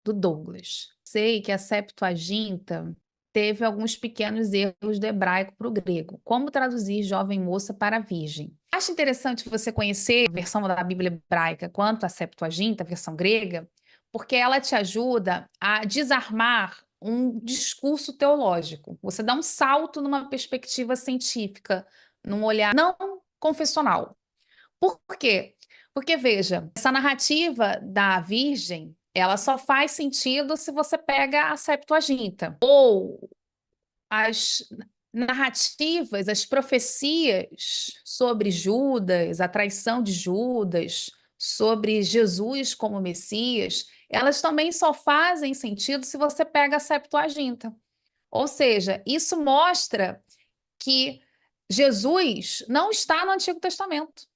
do Douglas. Sei que a Septuaginta teve alguns pequenos erros do hebraico para o grego. Como traduzir jovem moça para virgem? Acho interessante você conhecer a versão da Bíblia hebraica quanto à Septuaginta, a versão grega, porque ela te ajuda a desarmar um discurso teológico. Você dá um salto numa perspectiva científica, num olhar não confessional. Por quê? Porque, veja, essa narrativa da Virgem, ela só faz sentido se você pega a Septuaginta. Ou as narrativas, as profecias sobre Judas, a traição de Judas, sobre Jesus como Messias, elas também só fazem sentido se você pega a Septuaginta. Ou seja, isso mostra que Jesus não está no Antigo Testamento.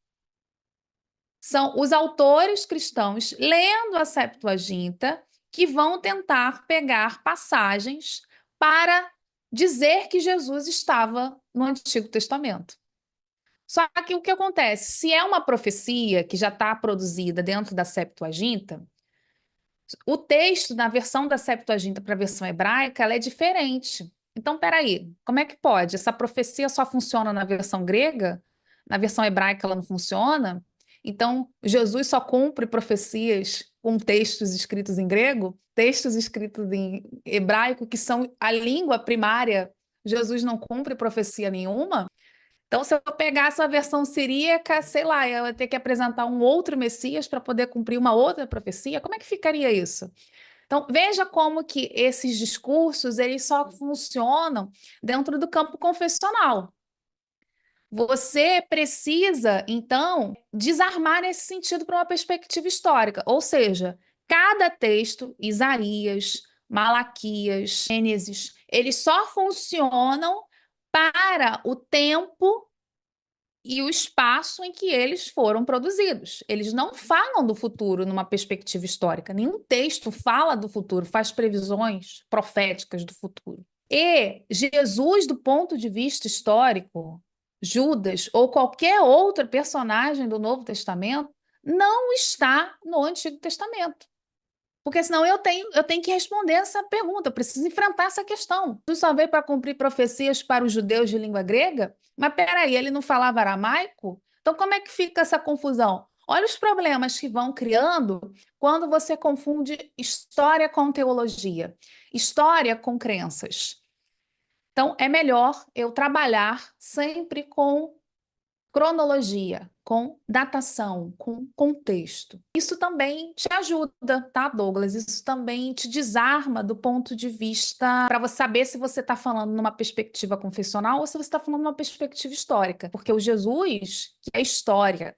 São os autores cristãos lendo a Septuaginta que vão tentar pegar passagens para dizer que Jesus estava no Antigo Testamento. Só que o que acontece? Se é uma profecia que já está produzida dentro da Septuaginta, o texto na versão da Septuaginta para a versão hebraica, ela é diferente. Então, peraí, como é que pode? Essa profecia só funciona na versão grega? Na versão hebraica ela não funciona? Então, Jesus só cumpre profecias com textos escritos em grego, textos escritos em hebraico, que são a língua primária. Jesus não cumpre profecia nenhuma? Então, se eu pegasse a versão siríaca, sei lá, eu ia ter que apresentar um outro Messias para poder cumprir uma outra profecia. Como é que ficaria isso? Então, veja como que esses discursos, eles só funcionam dentro do campo confessional. Você precisa, então, desarmar nesse sentido para uma perspectiva histórica. Ou seja, cada texto, Isaías, Malaquias, Gênesis, eles só funcionam para o tempo e o espaço em que eles foram produzidos. Eles não falam do futuro numa perspectiva histórica. Nenhum texto fala do futuro, faz previsões proféticas do futuro. E Jesus, do ponto de vista histórico, Judas ou qualquer outro personagem do Novo Testamento, não está no Antigo Testamento. Porque senão eu tenho que responder essa pergunta, eu preciso enfrentar essa questão. Tu só veio para cumprir profecias para os judeus de língua grega? Mas peraí, ele não falava aramaico? Então como é que fica essa confusão? Olha os problemas que vão criando quando você confunde história com teologia, história com crenças. Então é melhor eu trabalhar sempre com cronologia, com datação, com contexto. Isso também te ajuda, tá, Douglas? Isso também te desarma do ponto de vista para você saber se você está falando numa perspectiva confessional ou se você está falando numa perspectiva histórica. Porque o Jesus, que é história,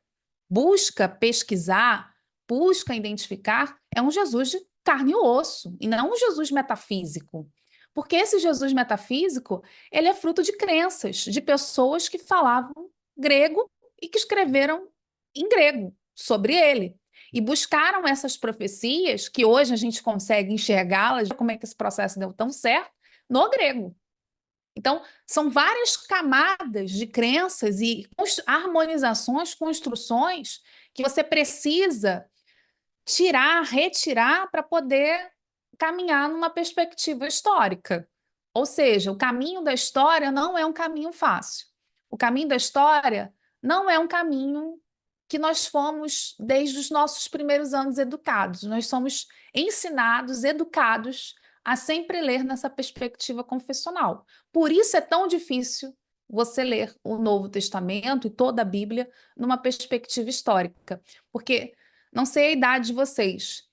busca pesquisar, busca identificar, é um Jesus de carne e osso, e não um Jesus metafísico. Porque esse Jesus metafísico, ele é fruto de crenças, de pessoas que falavam grego e que escreveram em grego sobre ele. E buscaram essas profecias, que hoje a gente consegue enxergá-las, como é que esse processo deu tão certo, no grego. Então, são várias camadas de crenças e harmonizações, construções que você precisa tirar, retirar para poder caminhar numa perspectiva histórica. Ou seja, o caminho da história não é um caminho fácil. O caminho da história não é um caminho que nós fomos desde os nossos primeiros anos educados. Nós somos ensinados, educados a sempre ler nessa perspectiva confessional. Por isso é tão difícil você ler o Novo Testamento e toda a Bíblia numa perspectiva histórica, porque não sei a idade de vocês,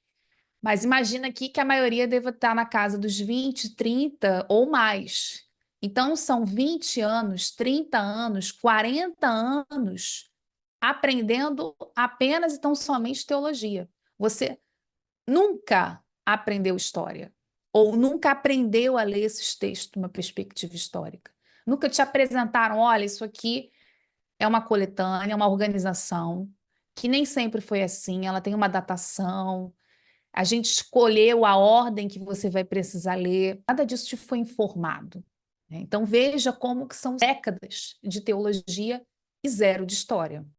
mas imagina aqui que a maioria deva estar na casa dos 20, 30 ou mais. Então, são 20 anos, 30 anos, 40 anos aprendendo apenas e tão somente teologia. Você nunca aprendeu história, ou nunca aprendeu a ler esses textos numa perspectiva histórica. Nunca te apresentaram, olha, isso aqui é uma coletânea, uma organização, que nem sempre foi assim, ela tem uma datação, a gente escolheu a ordem que você vai precisar ler, nada disso te foi informado, né? Então veja como que são décadas de teologia e zero de história.